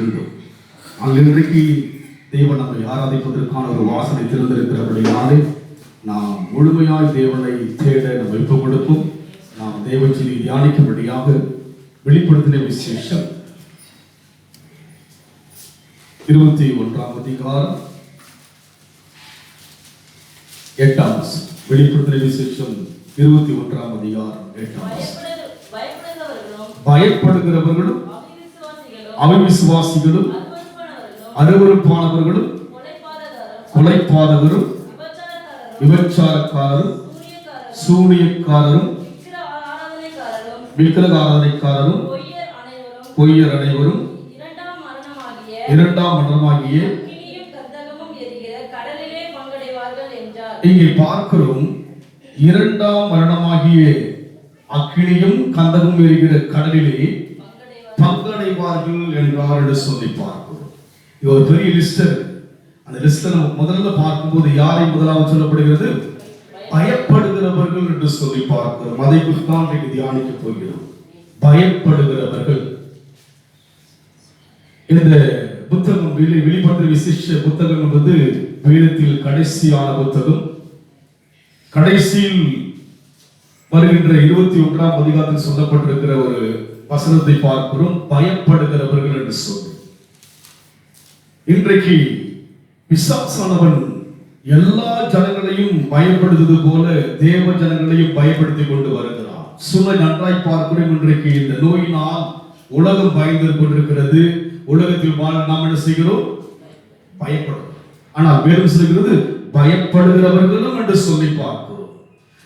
இருந்தோம். அங்கு இன்றைக்கு தேவன் நம்மை ஆராதிப்பதற்கான ஒரு வாசனை திறந்திருக்கிறபடியாலே நாம் முழுமையாய் தேவனை தேட நம்ம ஒப்புக் கொடுப்போம். நாம் தேவ செய்தி தியானிக்கும்படியாக வெளிப்படுத்தின விசேஷம் 21ஆம் அதிகாரம் 8ஆம் வசனம். வெளிப்படுத்தின விசேஷம் 21ஆம் அதிகாரம் 8ஆம் வசனம். பயப்படுகிறவர்களும் அவிசுவாசிகளும் அருவருப்பானவர்களும் கொலைபாதகரும் விபச்சாரக்காரரும் சூனியக்காரரும் விக்கிரக ஆராதனைக்காரரும் பொய்யர் அனைவரும் இரண்டாம் மரணமாகிய இங்கே பார்க்கிறோம். இரண்டாம் மரணமாகிய அக்கினியும் கந்தகம் எரிகிற கடலிலே பங்கடைவார்கள் என்றார் என்று சொல்லி பார்க்கிறோம். இது ஒரு பெரிய லிஸ்ட். அந்த லிஸ்ட் நம்ம முதல்ல பார்க்கும்போது யாரை முதலாவது சொல்லப்படுகிறது? பயப்படுகிறவர்கள் என்று சொல்லி பார்க்கிறோம். அதை குறித்து தான் இன்றைக்கு தியானிக்க போகிறோம். பயப்படுகிறவர்கள். இந்த புத்தகம் வெளிப்படுத்தின விசேஷ புத்தகம் என்பது வேதத்தில் கடைசியான புத்தகம். கடைசியில் வருகின்ற 21ஆம் அதிகாரத்தில் சொல்லப்பட்டிருக்கிற ஒரு வசனத்தை பார்க்கிறோம். பயப்படுகிறவர்கள் என்று சொல்லி. இன்றைக்கு பிசாசானவன் எல்லா ஜனங்களையும் பயப்படுத்துவது போல தேவ ஜனங்களையும் பயப்படுத்தி கொண்டு வருகிறான். சொல்ல நன்றாய் பார்க்கிறோம். இன்றைக்கு இந்த நோயினால் உலகம் பயந்து கொண்டிருக்கிறது. உலகத்தில் வாழ நாம் என்ன செய்கிறோம்? பயப்படுகிறோம். ஆனால் வேதம் சொல்கிறது பயப்படுகிறவர்களும் என்று சொல்லி பார்க்கிறோம்.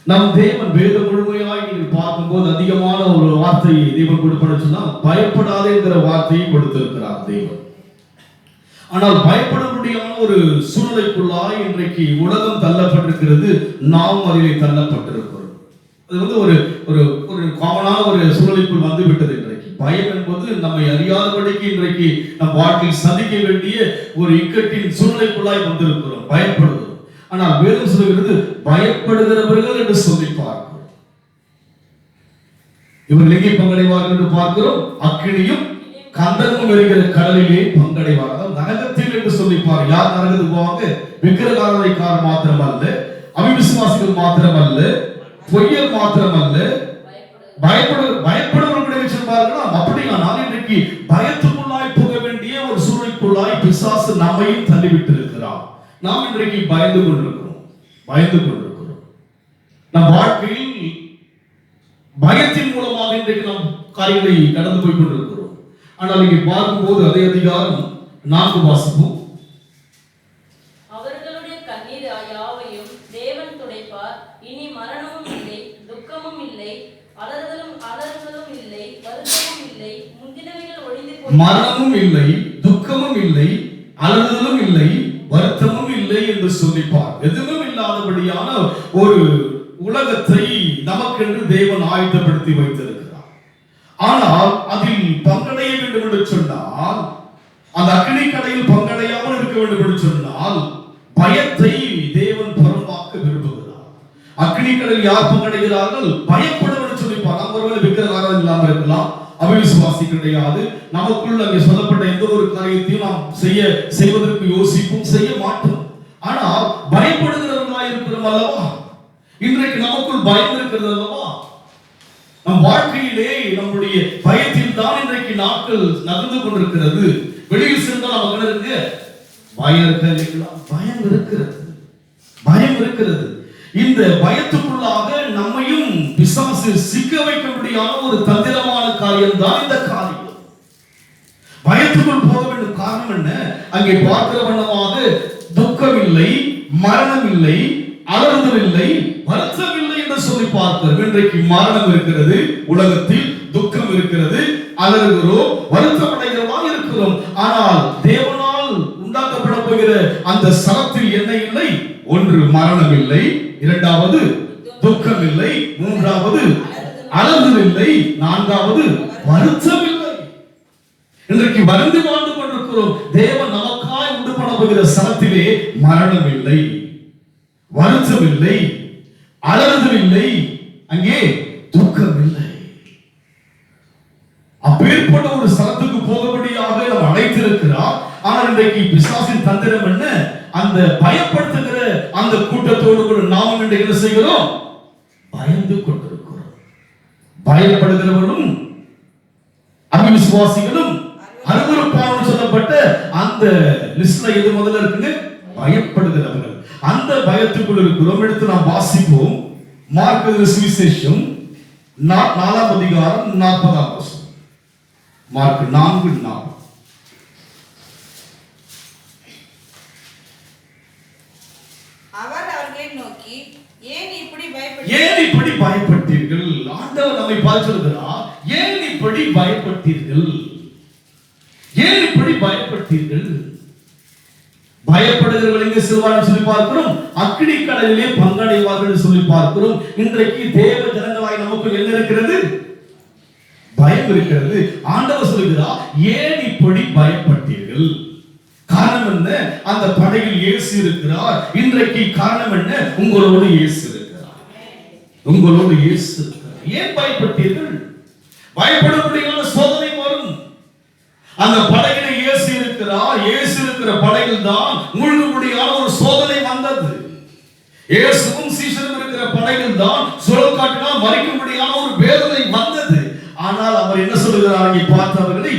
நம் தேவன் வேதம் முழுமையாய் நீங்கள் பார்க்கும்போது அதிகமான ஒரு வார்த்தையை தேவன் கொடுப்பன்னு சொன்னா பயப்படாதே என்கிற வார்த்தையை கொடுத்திருக்கிறார் தேவன். ஆனால் பயப்பட முடியாத ஒரு சூழ்நிலைக்குள்ளாய் இன்றைக்கு உலகம் தள்ளப்பட்டிருக்கிறது. நாம் அதிலே தள்ளப்பட்டிருக்கிறோம். அது ஒரு ஒரு ஒரு காமனான ஒரு சூழ்நிலைக்குள் வந்து விட்டது. இன்றைக்கு பயம் என்பது நம்மை அறியாதபடிக்கு இன்றைக்கு நம் வாழ்க்கையில் சந்திக்க வேண்டிய ஒரு இக்கட்டின் சூழ்நிலைக்குள்ளாய் வந்திருக்கிறோம். பயப்படுகிறோம். ஆனால் வேதம் சொல்கிறது பயப்படுகிறவர்கள் என்று சொல்லி பார்க்கிறோம். இவர்கள் எங்கே பங்கடைவார்கள் என்று பார்க்கிறோம். அக்கினியும் கந்தகம் எரிகிற கடலிலே பங்கடைவார்கள். நரகத்தில் என்று சொல்லி பார். யார் நரகத்துக்கு போவாங்க? விக்கிரக ஆராதனைக்காரர் மாத்திரமல்ல, அவிசுவாசிகள் மாத்திரமல்ல, பொய்யர் மாத்திரமல்ல, பயப்படுவர்களுடைய சொல்வார்களா? அப்படியானால் இன்றைக்கு பயத்துக்குள்ளாய் போக வேண்டிய ஒரு சூழ்நிலைக்குள்ளாய் பிசாசு நம்மையும் தள்ளிவிட்டு இருக்கிறார். நாம் இன்றைக்கு பயந்து கொண்டிருக்கிறோம். நம் வாழ்க்கையில் பயத்தின் மூலமாக இன்றைக்கு நாம் காரியங்களை கடந்து போய் கொண்டிருக்கிறோம். ஆனால் இங்கே பார்க்கும்போது அதே அதிகாரம் 4 வாசிப்போம். அவர்களுடைய கண்ணீர் யாவையும் தேவன் துடைப்பார். இனி மரணமும் இல்லை, துக்கமும் இல்லை, அலறுதலும் இல்லை, வருத்தமும் இல்லை, முந்தினவைகள் ஒழிந்து போய் மரணமும் இல்லை, துக்கமும் இல்லை, அலறுதலும் இல்லை, வருத்தமும் இல்லை என்று சொல்லிப்பார். எதுவும் இல்லாதபடியான ஒரு உலகத்தை நமக்கென்று தேவன் ஆயத்தப்படுத்தி வைத்திருக்கிறார். ஆனால் அதில் பங்கடைய வேண்டும் என்று சொன்னால், அந்த அக்னி கடையில் பங்கடையாமல் இருக்க வேண்டும் என்று சொன்னால் பயத்தை தேவன் புறம்பாக்க விரும்புகிறார். அக்னி கடையில் யார் பங்கடைகிறார்கள்? பயப்படுவது சொல்லிப்பார். நம்ம ஒருவேளை விக்கிரக ஆராதனை இல்லாமல் இருக்கலாம், அவிசுவாசி கிடையாது. நமக்குள் அங்கே சொல்லப்பட்ட எந்த ஒரு காரியத்தையும் நாம் செய்வதற்கு யோசிப்போம், செய்ய மாட்டோம். ஆனால் பயப்படுகிறவர்களாய் இருக்கிறோம் அல்லவா? இன்றைக்கு நமக்குள் பயம் இருக்கிறது அல்லவா? நம் வாழ்க்கையிலே நம்முடைய பயத்தில் தான் இன்றைக்கு நாட்கள் நகர்ந்து கொண்டிருக்கிறது. வெளியில் சென்றால் நமக்கு இருக்கு பயம் இருக்கிறது. பயம் இருக்கிறது. இந்த பயத்துக்குள்ளாக நம்மையும் பிசாசு சிக்க வைக்க முடியாத ஒரு தந்திரமான காரியம் தான் இந்த காரியம். பயத்துக்குள் போக வேண்டும். காரணம் என்ன? அங்கே பார்க்கிற வண்ணமாக துக்கம் இல்லை, மரணம் இல்லை, அலறுதல் இல்லை, வருத்தம் இல்லை என்று சொல்லி பார்க்கிறோம். இன்றைக்கு மரணம் இருக்கிறது, உலகத்தில் துக்கம் இருக்கிறது, அலறுகிறோம், வருத்தம் அடைகிறோமா இருக்கிறோம். ஆனால் தேவனால் உண்டாக்கப்பட போகிற அந்த சரத்தில் என்ன இல்லை? ஒன்று மரணம் இல்லை, இரண்டாவது துக்கம் இல்லை, மூன்றாவது அலறுதல் இல்லை, நான்காவது வருத்தம் இல்லை. இன்றைக்கு வருந்தி வாழ்ந்து கொண்டிருக்கிறோம். தேவன் நமக்காய் உண்டு பண்ண போகிற சரத்திலே மரணம் இல்லை, வருத்தம் இல்லை, அலறுதல் இல்லை, அங்கே துக்கம் இல்லை. அப்பேற்பட்ட ஒரு ஸ்தலத்துக்கு போகும்படியாக நாம் அழைத்து வைத்திருக்கிறார். ஆனால் இன்றைக்கு பிசாசின் தந்திரம் என்ன? அந்த பயப்படுத்துகிற அந்த கூட்டத்தோடு கூட நாம் இன்றைக்கு என்ன செய்கிறோம்? பயந்து கொண்டிருக்கிறோம். பயப்படுகிறவர்களும் அவிசுவாசிகளும் அருவருப்பானவர்கள் சொல்லப்பட்ட அந்த லிஸ்ட்ல எது முதல்ல இருக்குங்க? பயப்படுகிறவர்கள். அந்த பயத்துக்குள் இருக்கிறோம். எடுத்து நாம் வாசிப்போம். மார்க்கு சுவிசேஷம் 4 அதிகாரம் 40 வசனம். மார்க் 4:4. அவர் அவர்களை நோக்கி, ஏன் இப்படி பயப்பட்டீர்கள்? ஆண்டவர் நம்மை பார்த்து சொல்கிறார், ஏன் இப்படி பயப்பட்டீர்கள்? ஏன் இப்படி பயப்பட்டீர்கள்? பயப்படுகிறவர்கள் எங்கே செல்வார்கள் சொல்லி பார்க்கிறோம். அக்கினி கடலிலே பங்கடைவார்கள் சொல்லி பார்க்கிறோம். இன்றைக்கு தேவ ஜனங்களாய் நமக்கு என்ன இருக்கிறது? பயம் இருக்கிறது. ஆண்டவர் சொல்கிறார், ஏன் இப்படி பயப்பட்டீர்கள்? காரணம் என்ன? அந்த படகில் இயேசு இருக்கிறார். இன்றைக்கு காரணம் என்ன? உங்களோடு இயேசு இருக்கிறார். உங்களோடு இயேசு இருக்கிறார். ஏன் பயப்பட்டீர்கள்? பயப்படக்கூடியான சோதனை வரும். அந்த படகில் இயேசு இருக்கிறார். இயேசு இருக்கிற படகில் தான் மூழ்கக்கூடியான ஒரு சோதனை வந்தது. இயேசுவும் சீஷரும் இருக்கிற படகில் தான் சுழல் காற்றினால் மறிக்கும்படியான ஒரு வேதனை வந்தது. ஆனால் அவர் என்ன சொல்கிறார்? இங்கே பார்த்தவர்களை,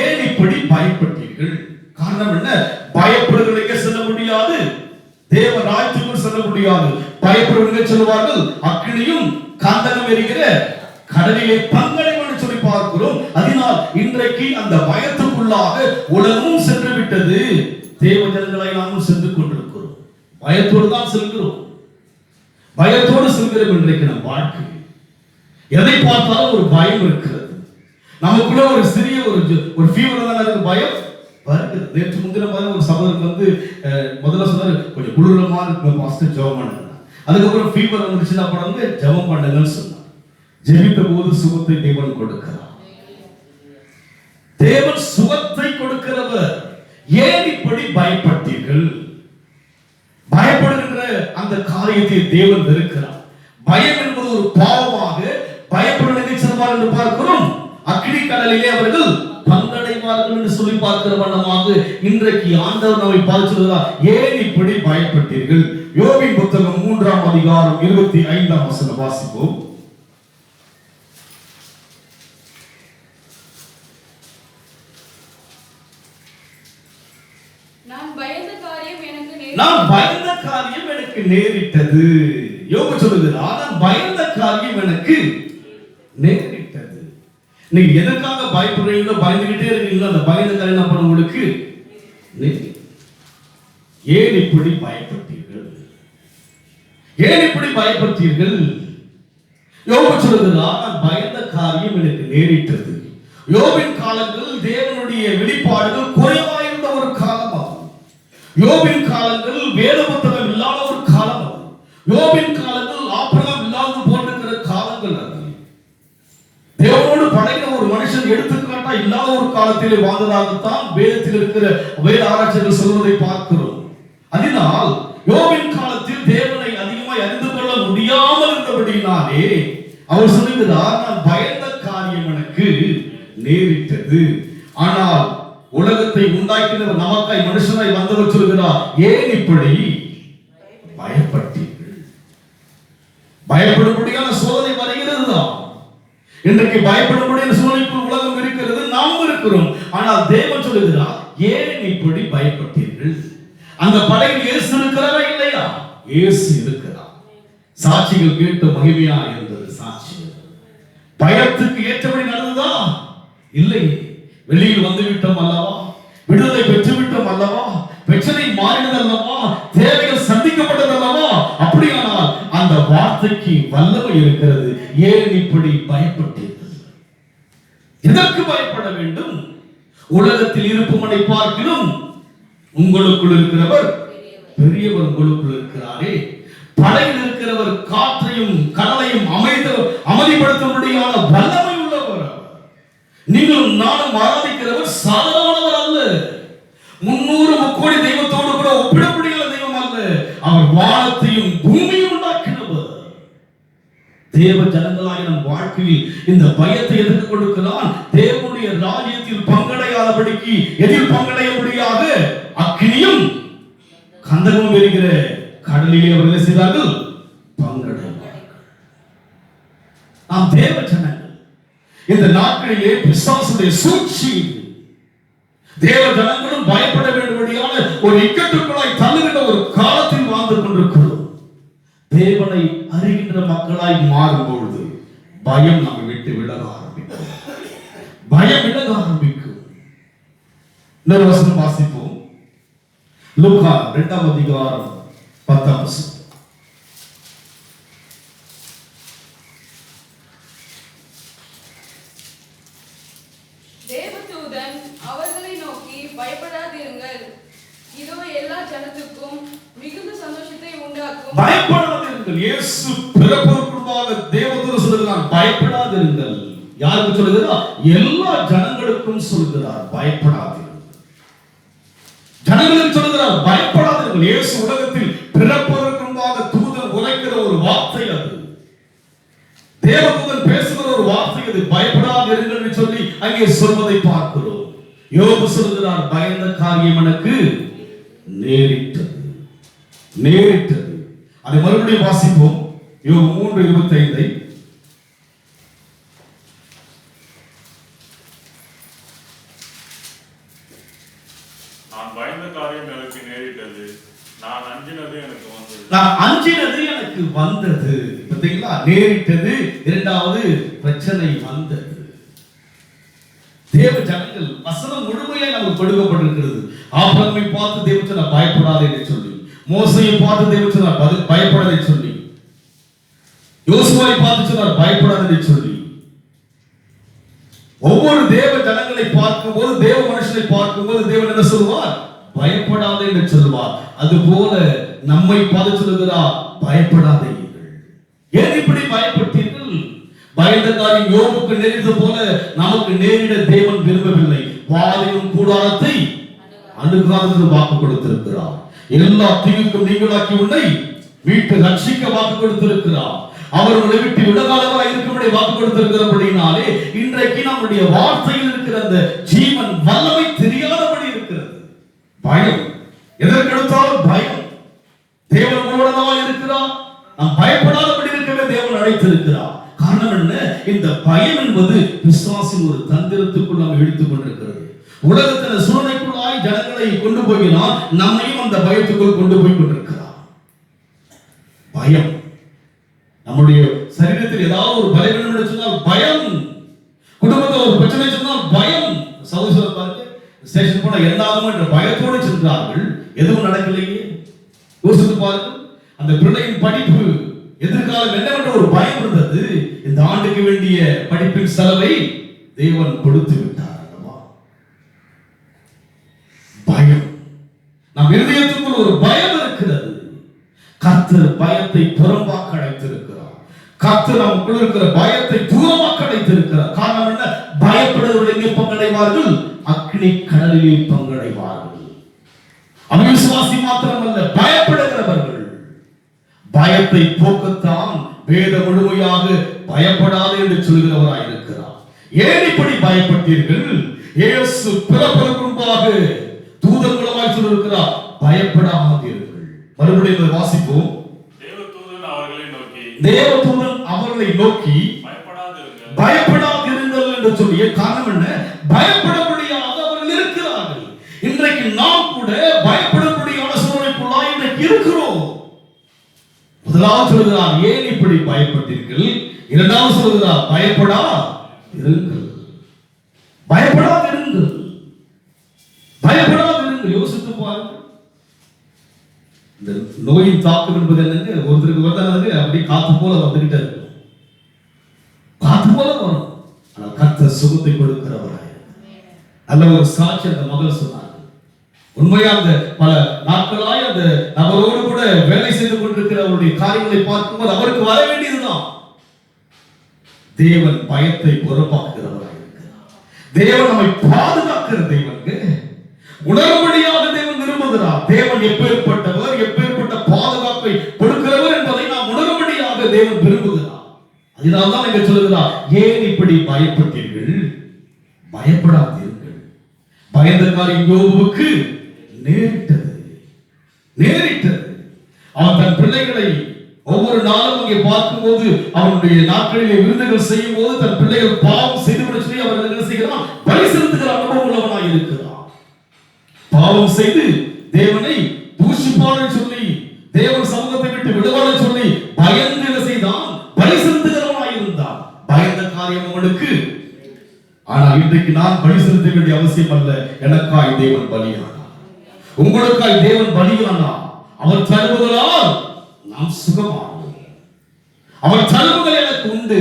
ஏன் இப்படி பயப்பட்டீர்கள்? காரணம் என்ன? பயப்படுவதற்கு செல்ல முடியாது, தேவ ராஜ்யத்துக்குள் செல்ல முடியாது. பயப்படுவதற்கு சொல்வார்கள், அக்கினியும் கந்தகம் எரிகிற கடலிலே பங்கடைவான்னு சொல்லி பார்க்கிறோம். அதனால் இன்றைக்கு அந்த பயத்துக்குள்ளாக உலகமும் சென்று விட்டது. தேவ ஜனங்களை நாமும் சென்று கொண்டிருக்கிறோம். பயத்தோடு தான் செல்கிறோம். பயத்தோடு செல்கிறோம். இன்றைக்கு நம் வாழ்க்கை எதை பார்த்தாலும் ஒரு பயம் இருக்கிறது. நமக்குள்ள ஒரு சிறிய ஒரு ஃபீவர் தான் இருக்கு, பயம் வருகிறது. நேற்று முந்தின மாதிரி ஒரு சகோதரர் முதல்ல சொன்னாரு, கொஞ்சம் குளிரமா இருக்கு பாஸ்டர், ஜெபம் பண்ணுங்க. அதுக்கப்புறம் ஃபீவர் வந்துருச்சுன்னா படம் ஜெபம் பண்ணுங்கன்னு சொன்னார். ஜெபித்த போது சுகத்தை தேவன் கொடுக்கிறார். தேவன் சுகத்தை கொடுக்கிறவர். ஏன் இப்படி பயப்பட்டீர்கள்? பயப்படுகின்ற அந்த காரியத்தை தேவன் வெறுக்கிறார். பயம் என்பது ஒரு பாவமாக பயப்படுவதை செல்வார் என்று பார்க்கிறோம். அக்கினி கடலிலே அவர்கள் பங்கடைவார்கள் என்று சொல்லி பார்க்கிற வண்ணமாக இன்றைக்கு ஆண்டவர் நம்மை பார்த்து சொல்கிறார், ஏன் இப்படி பயப்பட்டீர்கள்? யோபின் புத்தகம் 3 அதிகாரம் 25 வசனம் வாசிப்போம். நான் பயந்த காரியம் எனக்கு நேரிட்டது. யோபு சொல்லுகிறார், நான் பயந்த காரியம் எனக்கு நேரிட்டது. நீங்க எதற்காக பயப்படுறீங்களோ, பயந்துகிட்டே இருக்கீங்களோ, அந்த பயந்த காரியம் என்ன பண்ண உங்களுக்கு? ஏன் இப்படி பயப்பட்டீர்கள்? ஏன் இப்படி பயப்பட்டீர்கள்? யோபு சொல்லுகிறார், நான் பயந்த காரியம் எனக்கு நேரிட்டது. யோபின் காலங்கள் தேவனுடைய வெளிப்பாடுகள் குறைவாயிருந்த ஒரு காலம் ஆகும். யோபின் காலங்கள் வேத புத்தகம் இல்லாத ஒரு காலம் ஆகும். யோபின் காலங்கள் ஆபிரகாம் இல்லாத போன்ற காலங்கள் அது. தேவனோடு பழகின ஒரு மனுஷன் எடுத்துக்காட்டா இல்லாத ஒரு காலத்திலே வாழ்ந்ததாகத்தான் வேதத்தில் இருக்கிற வேத ஆராய்ச்சிகள் சொல்வதை பார்க்கிறோம். அதனால் யோபின் காலத்தில் தேவனை அதிகமாய் அறிந்து கொள்ள முடியாமல் இருந்தபடினாலே அவர் சொல்லுகிறார், நான் பயந்த காரியம் எனக்கு நேரிட்டது. ஆனால் உலகத்தை உண்டாக்கினவர் நமக்காய் மனுஷனாய் வந்தவர் சொல்கிறார், ஏன் இப்படி பயப்பட்டீர்கள்? பயப்படும்படியான சோதனை வருகிறது தான். இன்றைக்கு பயப்படும்படியான சோதனைக்குள் உலகம் இருக்கிறது, நாம் இருக்கிறோம். ஆனால் தேவன் சொல்லுகிறார், ஏன் இப்படி பயப்பட்டீர்கள்? அந்த படையில் இயேசு இருக்கிறாரா இல்லையா? இயேசு இருக்கிறார். சாட்சிகள் கேட்டு மகிமையா இருந்தது. சாட்சி பயத்துக்கு ஏற்றபடி நடந்ததா? இல்லை. வெளியில் வந்துவிட்டோம் அல்லவா? விடுதலை பெற்றுவிட்டோம் அல்லவா? பிரச்சனை மாறினது அல்லவா? தேவைகள் சந்திக்கப்பட்டது அல்லவா? அப்படியானால் அந்த வார்த்தைக்கு வல்லமை இருக்கிறது. ஏன் இப்படி பயப்பட்டீர்கள்? எதற்கு பயப்பட வேண்டும்? உலகத்தில் இருப்பவனை பார்க்கிறோம், உங்களுக்குள் இருக்கிறவர் பெரியவர் உங்களுக்குள் இருக்கிறாரே. படையில் இருக்கிறவர் காற்றையும் கடலையும் அமைதிப்படுத்தும்படியான வல்லமை உள்ளவர். நீங்களும் நானும் ஆராதிக்கிறவர் சாதாரணவர் அல்ல. 300 முக்கோடி தெய்வத்தோடு கூட ஒப்பிடக்கூடிய தெய்வம் அல்ல. அவர் வானத்தையும் பூமியும் உண்டாக்கினவர். தேவ ஜனங்களாய் நம் வாழ்க்கையில் இந்த பயத்தை எதற்கு கொடுக்கிறான்? தேவனுடைய ராஜ்யத்தில் பங்கடையாதபடிக்கு, எதில் பங்கடைய முடியாத அக்கினியும் கந்தகமும் இருக்கிற கடலிலே அவர்கள் செய்தார்கள், பங்கடைவார்கள். நாம் தேவ ஜனங்கள். இந்த நாட்களிலே பிசாசுடைய சூழ்ச்சி, தேவ ஜனங்களும் பயப்பட வேண்டும்படியான ஒரு இக்கட்டுக்குள்ளாய் தள்ளுகின்ற ஒரு காலத்தில் வாழ்ந்து கொண்டிருக்கிறோம். தேவனை அறிகின்ற மக்களாய் மாறும் பொழுது பயம் நம்மை விட்டு விலக ஆரம்பிக்கும். பயம் விலக ஆரம்பிக்கும். இன்னொரு வசனம் வாசிப்போம். லூக்கா 2ஆம் அதிகாரம் 10ஆம் வசனம். தேவதூதன் அவர்களை நோக்கி, பயப்படாதிருங்கள், இதோ எல்லா ஜனத்துக்கும் மிகுந்த சந்தோஷத்தை உண்டாக்கும். பயப்படாதிருங்கள். இயேசு பிறப்பதற்குள்ளாக தேவதூதன் சொல்கிறார், பயப்படாதிருங்கள். யாருக்கு சொல்கிறார்? எல்லா ஜனங்களுக்கும் சொல்கிறார், பயப்படாதிருங்கள். ஜனங்களுக்கு சொல்கிறார், பயப்படாதிருங்கள். இயேசு உலகத்தில் பிறப்பதற்குள்ளாக தூதன் உரைக்கிற ஒரு வார்த்தை அது. தேவதூதன் பேசுகிற ஒரு வார்த்தை அது. பயப்படாதிருங்கள் என்று சொல்லி அங்கே சொல்வதை பார்க்கிறோம். யோபு சொல்கிறார், பயந்த காரியம் எனக்கு நேரிட்டது. அதை மறுபடியும் வாசிப்போம். யோபு 3:25. நான் பயந்த காரியம் எனக்கு நேரிட்டது, நான் அஞ்சினது எனக்கு வந்தது. பாத்தீங்களா? நேரிட்டது. இரண்டாவது பிரச்சனை வந்தது. தேவ ஜனங்கள் வசனம் முழுமையாக நமக்கு கொடுக்கப்பட்டிருக்கிறது. ஆபிரகாமை பார்த்து தேவன் சொன்னார், பயப்படாதே என்று சொல்லி. மோசேயை பார்த்து தேவன் சொன்னார், பயப்படாதே என்று சொல்லி. யோசுவாவை பார்த்து சொன்னார், பயப்படாதே என்று சொல்லி. ஒவ்வொரு தேவ ஜனங்களை பார்க்கும்போது, தேவ மனுஷனை பார்க்கும்போது தேவன் என்ன சொல்வார்? பயப்படாதே என்று சொல்வார். அதுபோல நம்மை பார்த்து சொல்கிறார், பயப்படாதீர்கள். ஏன் இப்படி பயப்பட்டீர்கள்? பயந்த காரியம் யோபுக்கு நேரிட்டது போல நமக்கு நேரிட தேவன் விரும்பவில்லை. வாதையும் கூடாரத்தை அணுகாது வாக்கு கொடுத்திருக்கிறார். எல்லா தீங்குக்கும் நீங்களாக்கி உன்னை வீட்டு ரட்சிக்க வாக்கு கொடுத்திருக்கிறார். அவர்களை விட்டு விலகாதவா இருக்கும்படி வாக்கு கொடுத்திருக்கிறபடினாலே இன்றைக்கு நம்முடைய வார்த்தையில் இருக்கிற அந்த ஜீவன் வல்லமை தெரியாதபடி இருக்கிறது. பயம், எதற்கெடுத்தாலும் பயம். தேவன் உங்களோடவா இருக்கிறார். நாம் பயப்படாதபடி இருக்கவே தேவன் அழைத்திருக்கிறார். காரணம் என்ன? இந்த பயம் என்பது பிசாசின் ஒரு தந்திரத்துக்குள் நாம் இழுத்துக் கொண்டிருக்கிறது. உலகத்தின் சூழ்நிலைக்குள்ளாய் ஜனங்களை கொண்டு போகிறார், நம்மையும் அந்த பயத்துக்குள் கொண்டு போய் கொண்டிருக்கிறார். பயம். நம்முடைய சரீரத்தில் ஏதாவது ஒரு பலவீனம் என்று சொன்னால் பயம். குடும்பத்தில் ஒரு பிரச்சனை சொன்னால் பயம். சகோதரர் பாருங்க, ஸ்டேஷன் போன எல்லாரும் என்ற பயத்தோடு சென்றார்கள். எதுவும் நடக்கலையே. யோசித்து பாருங்கள், அந்த பிள்ளையின் படிப்பு எதிர்காலம் என்னவென்ற ஒரு பயம் இருந்தது. இந்த ஆண்டுக்கு வேண்டிய படிப்பின் செலவை தேவன் கொடுத்து விட்டார். பயம். நம் இருதயத்துக்குள் ஒரு பயம் இருக்கிறது. கர்த்தர் பயத்தை புறம்பாக்க அழைத்திருக்கிறார். கர்த்தர் நமக்குள் இருக்கிற பயத்தை தூரமாக்க அழைத்திருக்கிறார். காரணம் என்ன? பயப்படுவர்கள் எங்கே பங்கடைவார்கள்? அக்னி கடலிலே பங்கடைவார்கள். அவிசுவாசி மாத்திரமல்ல, பயப்படுகிறவர்கள். பயத்தை போக்கத்தான் வேத முழுமையாக பயப்படாது என்று சொல்கிறவராய் இருக்கிறார். ஏன் இப்படி பயப்பட்டீர்கள்? இயேசு பிறப்பதற்கு முன்பாக தூதன் மூலமாய் சொல்லியிருக்கிறார், பயப்படாதீர்கள். மறுபடியும் வாசிப்போம். தேவதூதன் அவர்களை நோக்கி பயப்படாதிருங்கள் என்று சொல்லிய காரணம் என்ன? பயப்படக்கூடியாக அவர்கள் இருக்கிறார்கள். இன்றைக்கு நாம் கூட பயப்படக்கூடியான சூழ்நிலைக்குள்ளாய் இன்றைக்கு இருக்கிறோம். முதலாவது சொல்கிறார், ஏன் இப்படி பயப்பட்டீர்கள்? இரண்டாவது சொல்கிறார், பயப்படாதிருங்கள். பயப்படாதிருங்கள். பயப்படாதிருங்கள். யோசித்து பாருங்கள். இந்த நோயின் தாக்கம் என்பது என்னங்க? ஒருத்தருக்கு வந்தானது அப்படி காத்து போல வந்துகிட்டே இருக்கும். காத்து போல வரும். ஆனால் கர்த்தர் சுகத்தை கொடுக்கிறவராய். நல்ல ஒரு சாட்சி அந்த மகள் சொன்னார். உண்மையா அந்த பல நாட்களாய் அந்த அவரோடு கூட வேலை செய்து கொண்டிருக்கிற அவருடைய காரியங்களை பார்க்கும்போது அவருக்கு வர வேண்டியதுதான். தேவன் பயத்தை புறப்பாக்குகிறவராய் இருக்கிறார். தேவன் நம்மை பாதுகாக்கிற தேவனுக்கு உணர்வுபடியாக தேவன் விரும்புகிறார். தேவன் எப்பேற்பட்டவர், எப்பேற்பட்ட பாதுகாப்பை கொடுக்கிறவர் என்பதை நாம் உணர்வுபடியாக தேவன் விரும்புகிறார். இதனால்தான் இங்க சொல்லுகிறார், ஏன் இப்படி பயப்பட்டீர்கள்? பயப்படாதீர்கள். பயந்த காரியம் யோபுவுக்கு நேரிட்டது. அவன் தன் பிள்ளைகளை ஒவ்வொரு நாளும் அங்கே பார்க்கும்போது, அவனுடைய நாட்களிலே விருந்துகள் செய்யும் போது தன் பிள்ளைகள் பாவம் செய்து சொல்லி அவர்கள் என்ன செய்கிறான்? பலி செலுத்துகிற அனுபவம் உள்ளவனாய் இருக்கிறான். பாவம் செய்து தேவனை தூஷிப்பான்னு சொல்லி, தேவன் சமூகத்தை விட்டு விடுவான்னு சொல்லி பயந்து என்ன செய்தான்? பலி செலுத்துகிறவனாய் இருந்தான். பயந்த காரியம் அவனுக்கு. ஆனால் இன்றைக்கு நான் பலி செலுத்த வேண்டிய அவசியம் அல்ல. எனக்காய் தேவன் பலியானார், உங்களுக்காய் தேவன் பலியானார். அவர் தருவதால் நாம் சுகமானோம். அவர் தருவங்கள் எனக்கு உண்டு.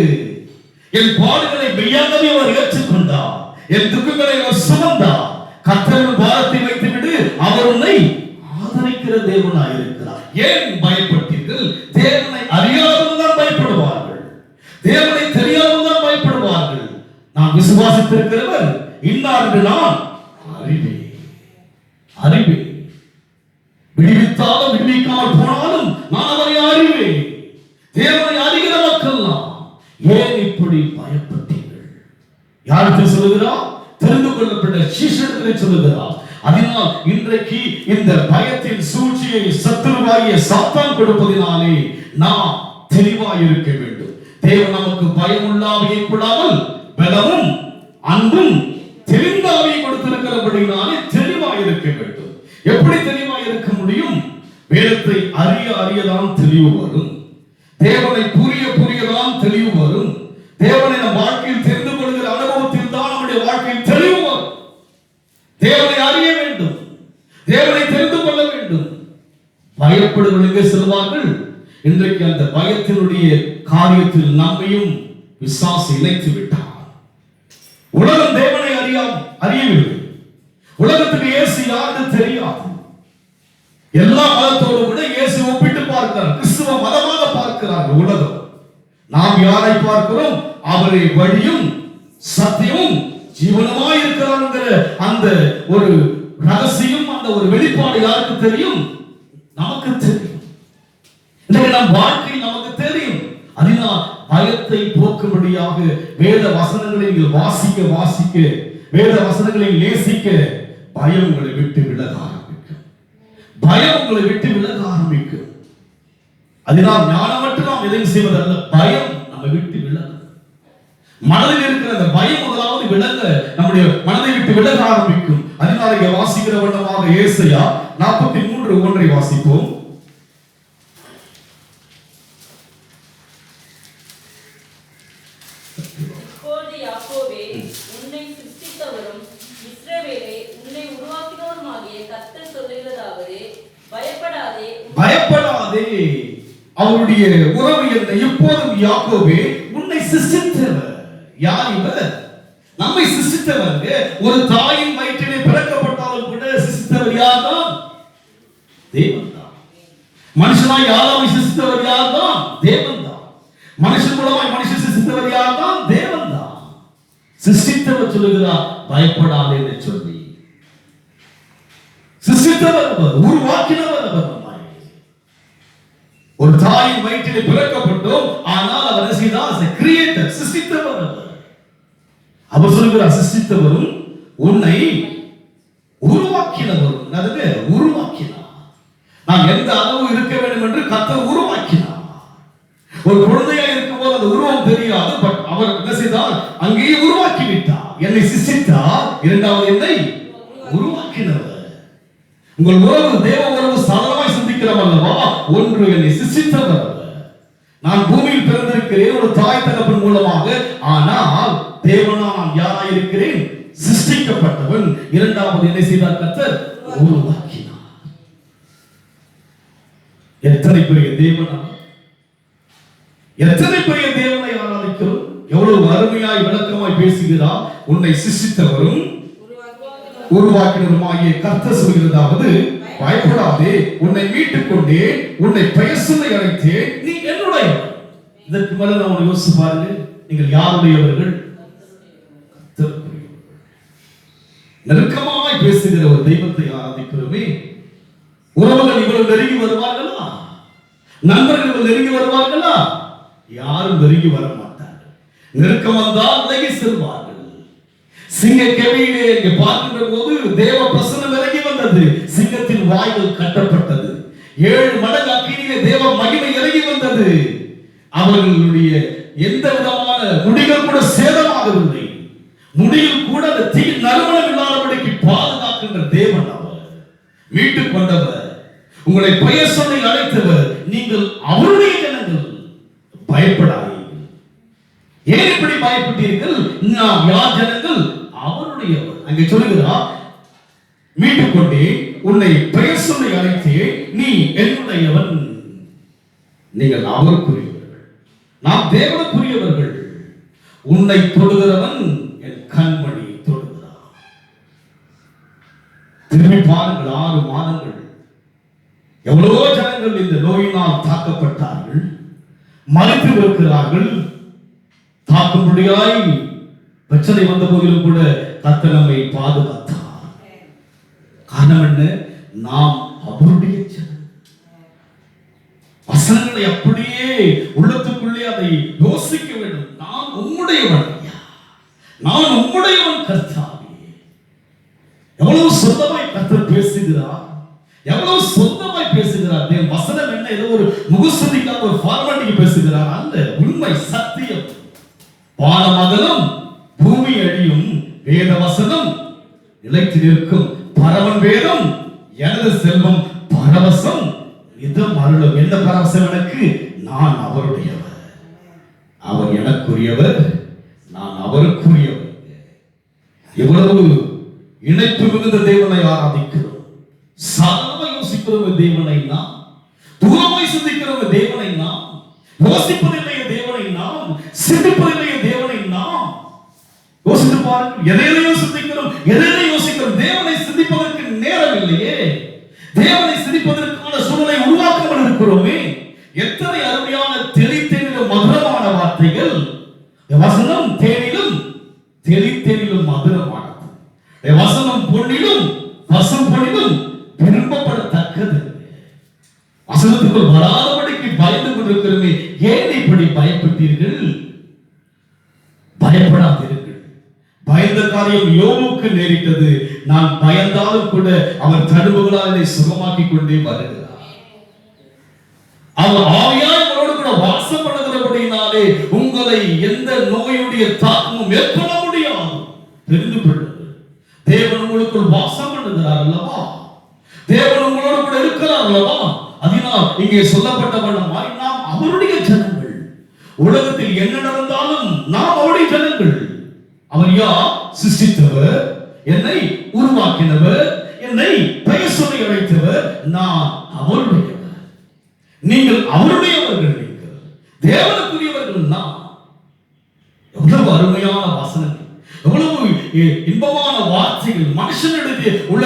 என் பாடுகளை மெய்யாகவே அவர் ஏற்றுக்கொண்டார். என் துக்கங்களை அவர் சுமந்தார். கர்த்தரின் பாரத்தை வைத்துவிடு, அவர் உன்னை ஆதரிக்கிற தேவனாய் இருக்கிறார். ஏன் பயப்பட்டீர்கள்? தேவனை அறியாதவர்கள் பயப்படுவார்கள், தேவனை தெரியாதவர்கள் பயப்படுவார்கள். நான் விசுவாசித்திருக்கிறவர் இன்னார் என்று நான் அறிவேன். விடுவித்தாலும் விடுவிக்காமல் போனாலும் நான் அவரை அறிவேன். தேவனை அறிகிற மக்கள் ஏன் இப்படி பயப்பட்டீர்கள்? யாருக்கு சொல்லுகிறார்? தெரிந்து கொள்ளப்பட்ட சீஷர்களை சொல்லுகிறார். அதனால் இன்றைக்கு இந்த பயத்தின் சூழ்ச்சியை சத்துருவாகிய சாத்தான் கொடுப்பதினாலே நாம் தெளிவாய் இருக்க வேண்டும். தேவன் நமக்கு பயம் உள்ளாவியை கூடாமல் பலமும் அன்பும் தெளிந்தாவியை கொடுத்திருக்கிறபடினாலே தெளிவாய் இருக்க வேண்டும். எப்படி தெளிவாய் இருக்க முடியும்? வேதத்தை அறியதான் தெளிவு வரும். தேவனை புரியதான் தெளிவு வரும். தேவனை நம் வாழ்க்கையில் தெரிந்து கொள்கிற அனுபவத்தில் தான் நம்முடைய வாழ்க்கையில் தெளிவு வரும். தேவனை அறிய வேண்டும், தேவனை தெரிந்து கொள்ள வேண்டும். பயப்படுவதற்கு செல்வார்கள். இன்றைக்கு அந்த பயத்தினுடைய காரியத்தில் நம்மையும் விசுவாசி இணைத்து விட்டார். உலகம் தேவனை அறியவில்லை. உலகத்துக்கு இயேசு யாருன்னு தெரியாது. எல்லா மதத்தோடு கூட இயேசு ஒப்பிட்டு பார்க்கிறார். கிறிஸ்துவ மதமாக பார்க்கிறார் உலகம். நாம் யாரை பார்க்கிறோம்? அவரை வழியும் சத்தியமும் ஜீவனமாய் இருக்கிறார். அந்த ஒரு ரகசியம், அந்த ஒரு வெளிப்பாடு யாருக்கு தெரியும்? நமக்கு தெரியும். நம் வாழ்க்கை நமக்கு தெரியும். அதனால் பயத்தை போக்கும்படியாக வேத வசனங்களை நீங்கள் வாசிக்க வேத வசனங்களை நேசிக்க பயம் உங்களை விட்டு விலக ஆரம்பிக்கும். அதனால் ஞானமற்று நாம் எதையும் செய்வதல்ல, பயம் நம்மை விட்டு விலக. மனதில் இருக்கிற அந்த பயம் முதலாவது விலக, நம்முடைய மனதை விட்டு விலக ஆரம்பிக்கும். அதனால இங்கே வாசிக்கிற வண்ணமாக ஏசாயா 43:1 வாசிப்போம். பயப்படாதே, அவருடைய உறவு என்ன? இப்போதும் யாக்கோபே உன்னை சிருஷ்டித்தவர். யார் இவர்? நம்மை சிருஷ்டித்தவர். ஒரு தாயின் வயிற்றிலே பிறக்கப்பட்டாலும் கூட சிருஷ்டித்தவர் யார்தான்? தேவன் தான். மனுஷனாய் ஆதாமை சிருஷ்டித்தவர் யார்தான்? தேவன் தான். மனுஷன் மூலமாய் மனுஷன் சிருஷ்டித்தவர் யார்தான்? தேவன் தான். சிருஷ்டித்தவர் சொல்லுகிறார் பயப்படாதே என்று சொல்லி. சிருஷ்டித்தவர் அவர், உருவாக்கினவர் அவர். ஒரு தாயின் வயிற்றிலே பிறக்கப்பட்டோம், ஆனால் அவர் கிரியேட்டர், சிருஷ்டித்தவர் அவர். அவர் சொல்லுகிறார் சிருஷ்டித்தவரும் உன்னை உருவாக்கினவரும். அதுக்கு உருவாக்கினார். நாம் எந்த அளவு இருக்க வேண்டும் என்று கர்த்தர் உருவாக்கினார். ஒரு குழந்தையாக இருக்கும் போது அந்த உருவம் தெரியாது. பட் அவர் என்ன செய்தார்? அங்கேயே உருவாக்கி விட்டார். என்னை சிருஷ்டித்தார், இரண்டாவது என்னை உருவாக்கினவர். உங்கள் உறவு தேவ உறவு சாதாரணமாய் சிந்திக்கிறோம் அல்லவா? ஒன்று என்னை சிருஷ்டித்தவர். நான் பூமியில் பிறந்திருக்கிறேன் ஒரு தாய் தகப்பன் மூலமாக. ஆனால் தேவனா நான் யாராய் இருக்கிறேன்? சிருஷ்டிக்கப்பட்டவன். இரண்டாவது என்ன செய்தார்? கர்த்தர் உருவாக்கினார். எத்தனை பெரிய தேவனா, எத்தனை பெரிய தேவனை ஆராதிக்கிறோம். எவ்வளவு அருமையாய் விளக்கமாய் பேசுகிறார். உன்னை சிருஷ்டித்தவரும் உருவாக்கினருமாகிய கர்த்தர் சொல்கிறதாவது, பயப்படாதே, உன்னை மீட்டுக் கொண்டே, உன்னை பெயர் சொல்லி அழைத்தேன், நீ என்னுடைய. இதற்கு மேல நான் யோசிச்சு பாருங்க, நீங்கள் யாருடையவர்கள்? நெருக்கமாய் பேசுகிற ஒரு தெய்வத்தை ஆராதிக்கிறோமே. உறவுகள் இவ்வளவு நெருங்கி வருவார்களா? நண்பர்கள் இவ்வளவு நெருங்கி வருவார்களா? யாரும் நெருங்கி வர மாட்டார். நெருக்கம் வந்தால் விலகி செல்வார்கள். சிங்க கெவியிலே இங்கே பார்க்கின்ற போது தேவ பிரசன்னம் இறங்கி வந்தது. சிங்கத்தின் வாய்கள் கட்டப்பட்டது. 7 மடங்கு அக்கினியிலே தேவ மகிமை இறங்கி வந்தது. அவர்களுடைய எந்த விதமான முடிகள் கூட சேதமாகவில்லை. முடியில் கூட அந்த தீ நறுமணம் இல்லாதபடிக்கு பாதுகாக்கின்ற தேவன் அவர். மீட்டுக் கொண்டவர், உங்களை பெயர் சொல்லி அழைத்தவர். நீங்கள் அவருடைய ஜனங்கள், பயப்படாதீர்கள். ஏன் இப்படி பயப்பட்டீர்கள்? நாம் யார் ஜனங்கள்? அவருடையவர். அங்கே சொல்லுகிறார், மீட்டுக் கொண்டே உன்னை பெயர் சொல்லி அழைத்தேன், நீ என்னுடையவன். நீங்கள் அவருக்குரியவர்கள், நாம் தேவனுக்குரியவர்கள். உன்னை தொடுகிறவன் என் கண்மணி தொடுகிறான். திரும்பி பாருங்கள், 6 மாதங்கள் எவ்வளவோ ஜனங்கள் இந்த நோயினால் தாக்கப்பட்டார்கள், மறைத்து இருக்கிறார்கள். தாக்கும்படியாய் பிரச்சனை வந்த போதிலும் கூட கர்த்தர் நம்மை பாதுகாத்தார். காரணம் என்ன? நாம் அவருடைய ஜனம். வசனங்களை அப்படியே உள்ளத்துக்குள்ளே அதை யோசிக்க வேண்டும். நான் உம்முடையவன் ஐயா, நான் உம்முடையவன் கர்த்தாவே. எவ்வளவு சொந்தமாய் கர்த்தர் பேசுகிறார், எவ்வளவு சொந்தமாய் பேசுகிறார். என் வசனம் என்ன ஏதோ ஒரு முகஸ்துதிக்காக ஒரு ஃபார்மாலிட்டிக்கு பேசுகிறார் அல்ல, உண்மை சத்தியம். வானமகலம் பூமி அழியும், வேத வசனம் நிலைத்து நிற்கும். பரமன் வேதம் எனது செல்வம் பரவசம் இதம் அருளும். என்ன பரவசம் எனக்கு? நான் அவருடையவர், அவர் எனக்குரியவர், நான் அவருக்குரியவர். எவ்வளவு இணைப்பு மிகுந்த தேவனை ஆராதிக்கிறோம். சாதாரண யோசிக்கிறோம் தேவனை நாம், தூரமாய் சிந்திக்கிறோம் தேவனை நாம், யோசிப்பதில்லைய தேவனை நாம், சிந்திப்பதில்லைய தேவனை நாம். யோசித்து பாருங்கள், எதையெல்லாம் சிந்திக்கிறோம், எதையெல்லாம் யோசிக்கிறோம். தேவனை சிந்திப்பதற்கு நேரம் இல்லையே, தேவனை சிந்திப்பதற்கான சூழலை உருவாக்காமல் இருக்கிறோமே. எத்தனை அருமையான தெளித்தேனிலும் மதுரமான வார்த்தைகள். வசனம் தேனிலும் தெளித்தேனிலும் மதுரமானது. வசனம் பொன்னிலும் வசம் பொன்னிலும் விரும்பப்படத்தக்கது. வசனத்துக்குள் வராதபடிக்கு பயந்து கொண்டிருக்கிறோமே. ஏன் இப்படி பயப்பட்டீர்கள்? பயப்படாதீர்கள். பயந்த காரியம் யோபுக்கு நேரிட்டது. நான் பயந்தாலும் கூட அவர் தழும்புகளால் என்னை சுகமாக்கி கொண்டே வருகிறார். அவர் ஆவியாய் உங்களோடு கூட வாசம் பண்ணுகிறபடியினாலே உங்களை எந்த நோயுடைய தாக்கமும் மேற்கொள்ள முடியாது. தெரிந்து கொள்ளுங்கள், தேவன் உங்களுக்குள் வாசம் பண்ணுகிறார் அல்லவா, தேவன் உங்களோடு கூட இருக்கிறார் அல்லவா. அதனால் இங்கே சொல்லப்பட்ட வண்ணமாய் நாம் அவருடைய ஜனங்கள். உலகத்தில் என்ன நடந்தாலும் நாம் அவருடைய ஜனங்கள். அவர் யார்? சிருஷ்டித்தவர், என்னை உருவாக்கினவர், என்னை பெயர் சொல்லி அழைத்தவர். நான் அவருடையவர், நீங்கள் அவருடையவர்கள். நீங்கள் தேவனுக்குரியவர்கள். நான் எவ்வளவு அருமையான வசனங்கள், எவ்வளவு இன்பமான வார்த்தைகள். மனுஷனிடத்திலே உள்ள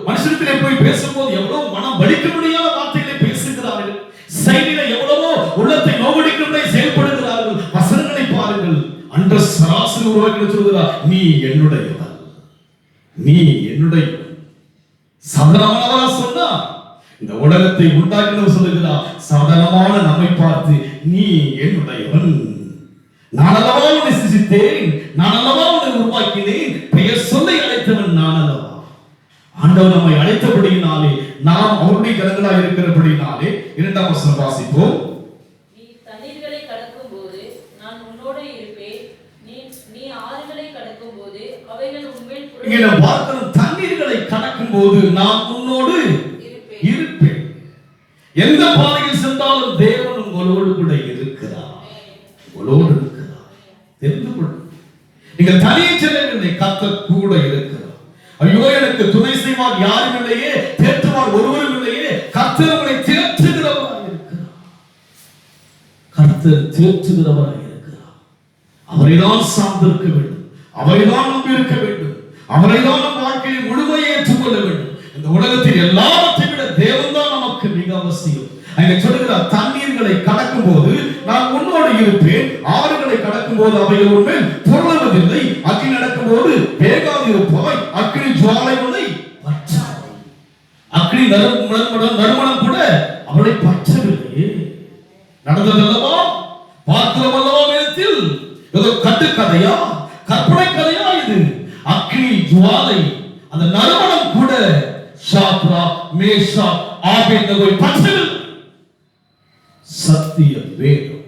மனுஷனிடத்திலே போய் பேசும்போது எவ்வளவு மனம் வலிக்க முடியாத வார்த்தைகளை பேசுகிறார்கள். செய்தியில எவ்வளவோ உள்ளத்தை நோவடிக்கிறதை செயல்படுகிறார்கள். வசனங்களை பாருங்கள். அன்ற சராசரி உருவாக்கி சொல்கிறார், நீ என்னுடையவர், நீ என்னுடையவர். சாதாரணமானவரா சொன்னா, இந்த உலகத்தை உண்டாக்கினவர் சொல்லுகிறார், சாதாரணமான நம்மை பார்த்து நீ என்னுடையவன், நான் அல்லவா உன்னை சிருஷ்டித்தேன், நான் அல்லவா உன்னை உருவாக்கினேன், பெயர் சொல்லி அழைத்தவன் நான் அல்லவா. ஆண்டவர் நம்மை அழைத்தபடியினாலே, நாம் அவருடைய கரங்களாக இருக்கிறபடியினாலே. 2ஆம் வசனம் வாசிப்போம். நீ தண்ணீர்களை கடக்கும் போது நான் உன்னோடு இருப்பேன், நீ ஆறுகளை கடக்கும் போது அவைகள் உன்மேல் புரளும். இங்கே நாம் பார்க்கிறோம், தண்ணீர்களை கடக்கும் போது நான் உன்னோடு இருப்பேன். எந்த பாதையில் சென்றாலும் தேவன் உங்களோடு கூட இருக்கிறார், உங்களோடு இருக்கிறார். தெரிந்து கொள்ளுங்கள், நீங்கள் தனியே செல்லவில்லை, கர்த்தர் கூட இருக்கிறார். ஐயோ, எனக்கு துணை செய்வார் யாரும் இல்லையே, தேற்றுவார் ஒருவரும் இல்லையே. கர்த்தர் உங்களை தேற்றுகிறவராய் இருக்கிறார், கர்த்தர் தேற்றுகிறவராய் இருக்கிறார். அவரைதான் சார்ந்திருக்க வேண்டும், அவரைதான் நம்பி இருக்க வேண்டும், அவரைதான் நம் வாழ்க்கையை முழுமையை ஏற்றுக்கொள்ள வேண்டும். இந்த உலகத்தில் எல்லாவற்றை விட தேவன் தான் நமக்கு மிக அவசியம். அங்கே சொல்லுகிறார், தண்ணீர்களை கடக்கும் போது நான் உன்னோடு இருப்பேன், ஆறுகளை கடக்கும் போது அவைகள் உன்மேல் புரளுவதில்லை, அக்கினி நடக்கும் போது வேகாது இருப்பாய், அக்கினி ஜுவாலை உன்னை பற்றாது. அக்கினி நறுமணம் கூட அவளை பற்றவில்லை. நடந்ததல்லவா, பார்க்கிறோம் அல்லவா வேதத்தில். ஏதோ கட்டுக்கதையா, கற்பனை கதையா இது? அக்கினி ஜுவாலை, அந்த நறுமணம் கூட சாத்ராக், மேஷாக், ஆபேத்நேகோவை பற்றவில்லை. சத்திய வேதம்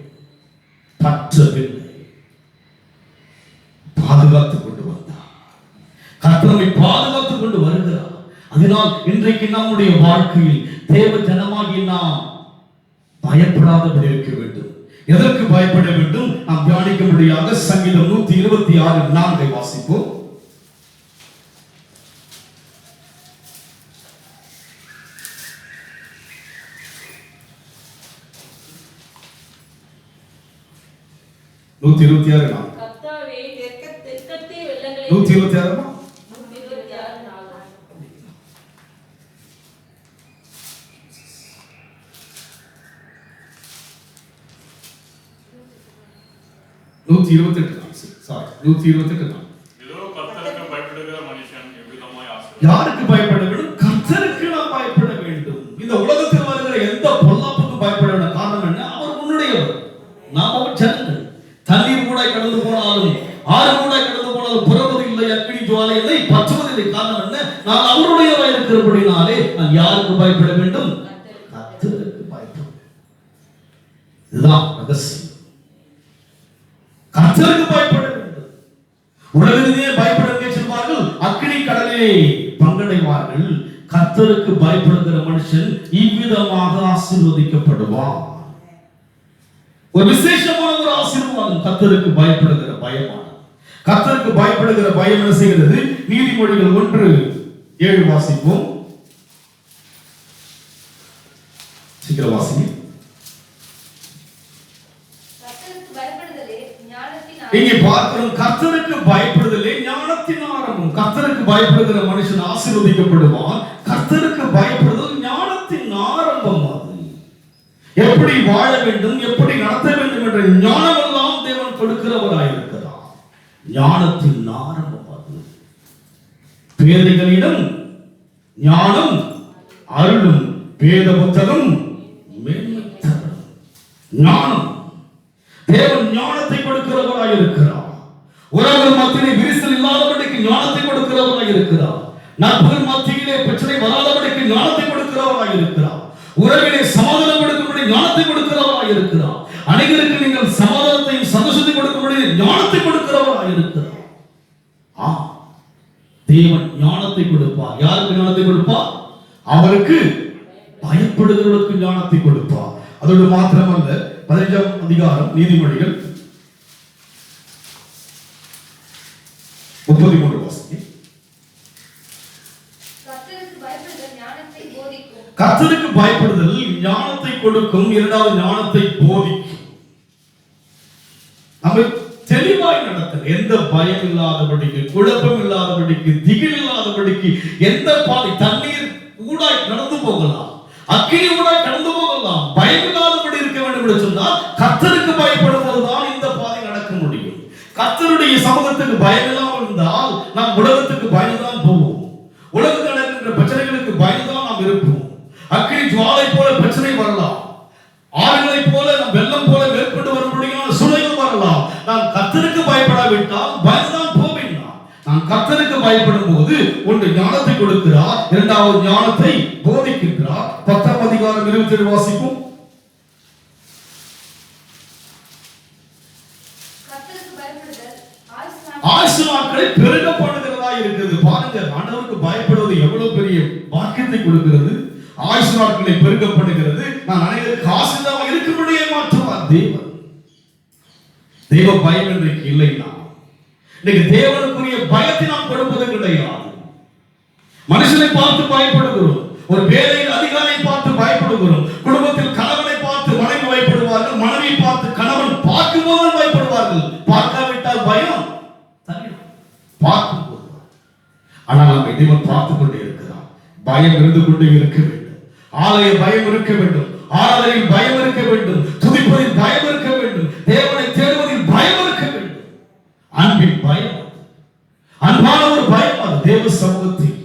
பற்றவில்லை. பாதுகாத்துக் கொண்டு வந்தார். கர்த்தரை பாதுகாத்துக் கொண்டு வருகிறார். அதனால் இன்றைக்கு நம்முடைய வாழ்க்கையில் தேவ ஜனமாகி நாம் பயப்படாதபடி இருக்க வேண்டும். எதற்கு பயப்பட வேண்டும்? நாம் தியானிக்கும்படியாக சங்கீதம் 126:4 வாசிப்போம். கர்த்தாவே, தெற்கத்தே வெள்ளங்களை 126 128 இதோ கர்த்தருக்கு பயப்படுகிற மனுஷன் எவ்விதமாய் ஆசீர்வதிக்கப்பட்டான். யாருக்கு பயப்பட வேண்டும்? கர்த்தருக்கு நாம் பயப்பட வேண்டும். இந்த உலகத்தில் வருகிற எந்த பொல்லாப்புக்கும் பயப்பட வேண்டிய காரணம் என்ன? அவர் உன்னுடையவர், நாம் அவர் ஜனங்கள். தண்ணீர் கூட கடந்து போனாலும், ஆறு கூட கடந்து போனாலும் புறவதில்லை, அக்கினி ஜுவாலை இல்லை, பற்றுவதில்லை. காரணம் என்ன? நான் அவருடையவராய் இருக்கிறபடினாலே நான் யாருக்கு பயப்பட வேண்டும்? கர்த்தருக்கு பயப்பட. இதுதான் ரகசியம். கர்த்தருக்கு பயப்பட வேண்டும். உலகிலே பயப்படுங்க சொல்வார்கள், அக்கினி கடலிலே பங்கடைவார்கள். கர்த்தருக்கு பயப்படுகிற மனுஷன் இவ்விதமாக ஆசீர்வதிக்கப்படுவான். ஒரு விசேஷமான ஒரு ஆசீர்வாதம் கர்த்தருக்கு பயப்படுகிற பயமான. கர்த்தருக்கு பயப்படுகிற பயம் என்ன செய்கிறது? நீதிமொழிகள் 1:7 வாசிப்போம். சீக்கிரம் வாசிங்க. இங்கே பார்க்கிறோம், கர்த்தருக்கு பயப்படுதலே ஞானத்தின் ஆரம்பம். கர்த்தருக்கு பயப்படுகிற மனுஷன் ஆசீர்வதிக்கப்படுவான். கர்த்தருக்கு பயப்படுதல் ஞானத்தின் ஆரம்பம். அது எப்படி வாழ வேண்டும், எப்படி நடத்த வேண்டும் என்ற ஞானமெல்லாம் தேவன் கொடுக்கிறவராயிருக்கிறார். ஞானத்தின் ஆரம்பம் அது. பேதைகளிடம் ஞானம் அருளும், வேத புத்தகம் மேன்மை தரும். ஞானம், தேவன் ஞானத்தை கொடுக்கிறவராய் இருக்கிறார். உறவுகள் மத்தியிலே விரிசல் இல்லாதபடிக்கு ஞானத்தை கொடுக்கிறவராய் இருக்கிறார். நட்புகள் மத்தியிலே பிரச்சனை வராதபடிக்கு ஞானத்தை கொடுக்கிறவராய் இருக்கிறார். உறவிலே சமாதானம் கொடுக்கும்படி ஞானத்தை கொடுக்கிறவராய் இருக்கிறார். அனைவருக்கு நீங்கள் சமாதானத்தையும் சந்தோஷத்தை கொடுக்கும்படி ஞானத்தை கொடுக்கிறவராய் இருக்கிறார். தேவன் ஞானத்தை கொடுப்பார். யாருக்கு ஞானத்தை கொடுப்பார்? அவருக்கு பயப்படுகிறவர்களுக்கு ஞானத்தை கொடுப்பார். அதோடு மாத்திரமல்ல, 15ஆம் அதிகாரம் நீதிமொழிகள் 33 வாசிங்க. கர்த்தருக்கு பயப்படுதல் ஞானத்தை கொடுக்கும். இரண்டாவது, ஞானத்தை போதிக்கும். நம்ம தெளிவாய் நடத்த, எந்த பயம் இல்லாதபடிக்கு, குழப்பம் இல்லாதபடிக்கு, திகில் இல்லாதபடிக்கு, எந்த பாதை தண்ணீர் ஊடாய் நடந்து போகலாம், அக்கினி ஊடாய் கடந்து போகலாம், பயம் இல்லாதபடி இருக்க வேண்டும் என்று சொன்னால் கர்த்தருக்கு பயப்படுவதுதான் இந்த பாதை நடக்க முடியும். கர்த்தருடைய சமூகத்துக்கு பயம் இல்லாமல் இருந்தால் நாம் உலகத்துக்கு பயந்துதான் போவோம். உலகத்தில் நடக்கின்ற பிரச்சனைகளுக்கு பயந்துதான் நாம் இருப்போம். அக்கினி ஜுவாலை போல பிரச்சனை வரலாம், ஆறுகளை போல வெள்ளம் போல மேற்கொண்டு வரும்படியான சூழல்கள் வரலாம். நாம் கர்த்தருக்கு பயப்படாவிட்டால் பயந்துதான் போவேன். நான் கர்த்தருக்கு பயப்படும் போது ஒன்று ஞானத்தை கொடுக்கிறார், இரண்டாவது ஞானத்தை போதிக்கின்றார். 10ஆம் அதிகாரம் 27 வாசிக்கும். ஆயுசு நாட்களை பெருக பண்ணுகிறதா இருக்கிறது. பாருங்க, ஆண்டவருக்கு பயப்படுவது எவ்வளவு பெரிய பாக்கியத்தை கொடுக்கிறது. ஆயுசு நாட்களை பெருக பண்ணுகிறது. நான் அனைவருக்கு ஆசீர்வாதமாக இருக்கும்படியே மாற்றுவார் தேவன். தேவ பயம் இன்றைக்கு இல்லைன்னா, இன்னைக்கு தேவனுக்குரிய பயத்தை நாம் கொடுப்பது கிடையாது. மனுஷனை பார்த்து பயப்படுகிறோம், ஒரு வேலையில் அதிகாரியை பார்த்து பயப்படுகிறோம், குடும்பத்தில் கணவனை பார்த்து மனைவி பயப்படுவார்கள், மனைவி பார்த்து கணவன் பார்க்கும் போது பயப்படுவார்கள். பார்க்காவிட்டால் பயம் பார்க்கும் போது. ஆனால் நம்ம தேவன் பார்த்துக் கொண்டே இருக்கிறார். பயம் இருந்து கொண்டே இருக்க வேண்டும். ஆலய பயம் இருக்க வேண்டும், ஆராதனையில் பயம் இருக்க வேண்டும், துதிப்பதில் பயம் இருக்க வேண்டும், தேவனை தேடுவதில் பயம் இருக்க வேண்டும். அன்பின் பயம், அன்பான ஒரு பயம் அது. தேவ சமூகத்தில்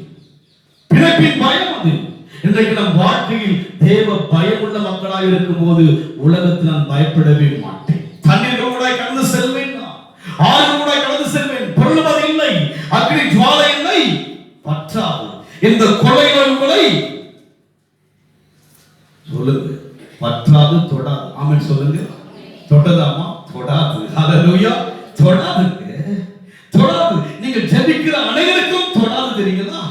பிறப்பின் பயம் அது. இன்றைக்கு நம் வாழ்க்கையில் தேவ பயம் உள்ள மக்களாக இருக்கும் போது உலகத்தில் நான் பயப்படவே மாட்டேன். தண்ணீர் கூட கடந்து செல்வேன், இந்த கொலை நோய் உங்களை சொல்லுங்க பற்றாது தொடாது. ஆமென் சொல்லுங்க. தொட்டதாமா? தொடாது. ஹல்லேலூயா. தொடாதுங்க, தொடாது. நீங்க ஜெபிக்கிற அனைவருக்கும் தொடாது. தெரியுங்களா?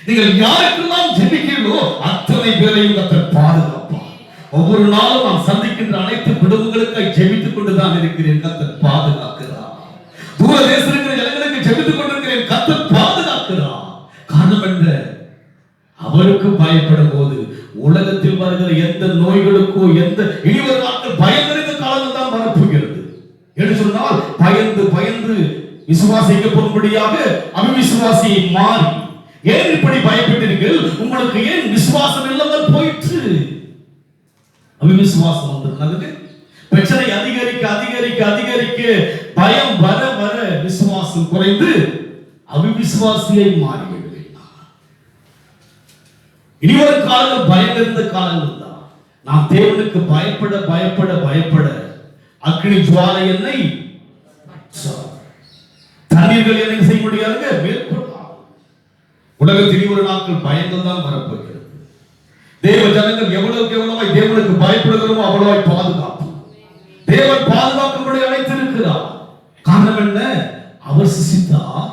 நீங்கள் யாருக்கெல்லாம் ஜெபிக்கிறீர்களோ அத்தனை பேரையும் கர்த்தர் பாதுகாப்பார். ஒவ்வொரு நாளும் நான் சந்திக்கின்ற அனைத்து குடும்பங்களுக்காக ஜெபித்துக் கொண்டுதான் இருக்கிறேன். கர்த்தர் பாதுகாக்கிறார். தூர தேசத்தில் இருக்கிற ஜனங்களுக்கு ஜெபித்துக் கொண்டிருக்கிறேன். கர்த்தர் பாதுகாக்கிறார். காரணம் என்ன? அவருக்கு பயப்படும் போது உலகத்தில் வருகிற எந்த நோய்களுக்கோ எந்த இனிவரும் நாட்கள் பயம் நிறைந்த காலங்கள் தான் வரப்போகிறது. என்று சொன்னால் பயந்து பயந்து விசுவாசிக்கப்படும்படியாக அவிசுவாசியை மாறி, ஏன் இப்படி பயப்பட்டீர்கள்? உங்களுக்கு ஏன் விசுவாசம் இல்லாமல் போயிற்று? அவிசுவாசம் வந்தது. பிரச்சனை அதிகரிக்க அதிகரிக்க அதிகரிக்க பயம் வர வர விசுவாசம் குறைந்து அவிசுவாசியை மாறிவிடுவேன். இனிவரும் காலங்கள் பயம் இருந்த காலங்கள் தான். நாம் தேவனுக்கு பயப்பட பயப்பட பயப்பட அக்னி ஜுவாலை என்னை தண்ணீர்கள் என்ன செய்ய முடியாதுங்க, மேற்கொள்ளலாம். உலகத்தில் இனிவரும் நாட்கள் பயங்கள் தான் வரப்போகிறது. தேவ ஜனங்கள் எவ்வளவுக்கு எவ்வளவாய் தேவனுக்கு பயப்படுகிறோமோ அவ்வளவாய் பாதுகாப்பு. தேவன் பாதுகாக்கும்படி அழைத்திருக்கிறார். காரணம் என்ன? அவர் சிசித்தார்,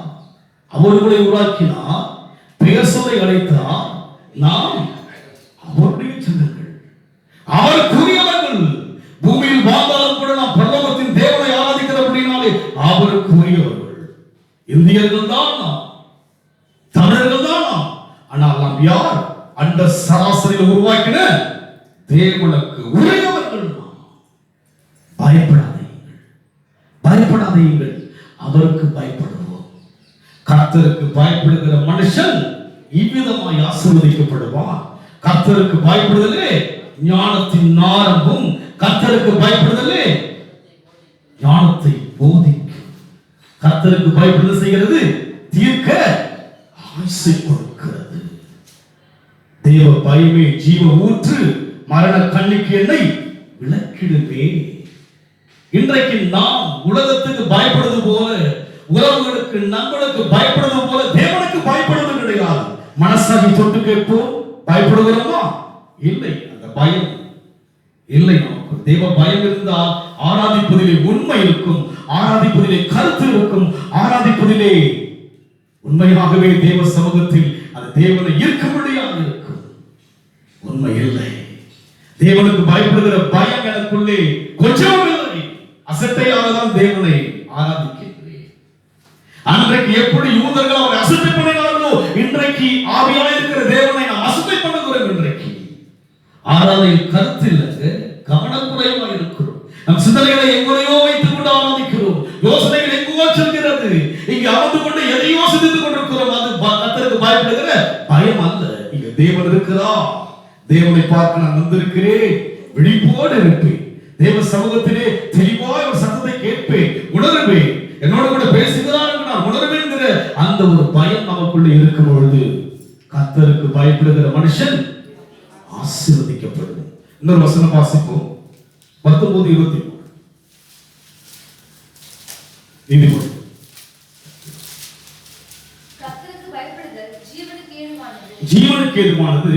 அவர்களை உருவாக்கினார், பெயர் சொல்லி அழைத்தார். நாம் அவருடைய ஜனங்கள், அவருக்குரியவர்கள். பூமியில் வாழ்ந்தாலும் கூட நாம் பரலோகத்தின் தேவனை ஆராதிக்கிறபடினாலே அவருக்குரியவர்கள். இந்தியர்கள் தான் நாம், தமிழர்கள் தான் நாம். ஆனால் நாம் யார்? அந்த சராசரியில் உருவாக்கின தேவனுக்கு உரியவர்கள் நாம். பயப்படாதீர்கள், பயப்படாதீர்கள். அவருக்கு பயப்படுவோம். கர்த்தருக்கு பயப்படுகிற மனுஷன் இவ்விதமாய் ஆசீர்வதிக்கப்படுவான். கர்த்தருக்கு பயப்படுதலே ஞானத்தின் ஆரம்பம். கர்த்தருக்கு பயப்படுதலே ஞானத்தை போதிக்கும். கர்த்தருக்கு பயப்படுதல் செய்கிறது தீர்க்க ஆசை கொடுக்கிறது. தேவ பயமே ஜீவ ஊற்று, மரண கண்ணிக்கு என்னை விளக்கிடுவே. இன்றைக்கு நாம் உலகத்துக்கு பயப்படுவது போல, உறவுகளுக்கு நண்பர்களுக்கு பயப்படுவது போல தேவனுக்கு பயப்படுவது கிடையாது. மனசாட்சி தொட்டு கேட்போம், பயப்படுகிறோமா? இல்லை, அந்த பயம் இல்லை. நமக்கு தேவ பயம் இருந்தால் ஆராதிப்பதிலே உண்மை இருக்கும், ஆராதிப்பதிலே கருத்து இருக்கும், ஆராதிப்பதிலே உண்மையாகவே தேவ சமூகத்தில் அது தேவனை ஈர்க்கும்படியாக இருக்கும். உண்மை இல்லை. தேவனுக்கு பயப்படுகிற பயம் எனக்குள்ளே கொஞ்சம் இல்லை. அசட்டையாக தான் தேவனை ஆராதிக்கின்றேன். அன்றைக்கு எப்படி யூதர்கள் அவரை அசட்டை பண்ணினார்களோ, இன்றைக்கு ஆவியாய் இருக்கிற தேவனை நாம் அசட்டை பண்ணுகிறோம். இன்றைக்கு ஆராதனையில் கருத்து இல்லை, கவனக்குறைவாக இருக்கிறோம். நம் சிந்தனைகளை எங்களையோ வைத்துக் கொண்டு ஆராதிக்கிறோம். யோசனைகள் எங்கோ செல்கிறது. இங்கு அமர்ந்து கொண்டு எதையோ சிந்தித்துக் கொண்டிருக்கிறோம். அது கர்த்தருக்கு பயப்படுகிற பயம் அல்ல. இங்க தேவன் இருக்கிறார். தேவனை பார்க்க நான் வந்திருக்கிறேன். விழிப்போடு இருப்பேன். தேவ சமூகத்திலே தெளிவாய் ஒரு சத்தத்தை கேட்பேன், உணர்வேன். என்னோட கூட பேசுகிறார் என்று நான் உணர்வேன் என்கிற அந்த ஒரு பயம் நமக்குள்ளே இருக்கும் பொழுது கர்த்தருக்கு பயப்படுகிற மனுஷன் ஆசீர்வதிக்கப்படுவோம். இன்னொரு வசனம் வாசிப்போம். 19:23 நீதிமொழி. கர்த்தருக்கு பயப்படுதல் ஜீவனுக்கு ஏதுவானது, ஜீவனுக்கு ஏதுவானது.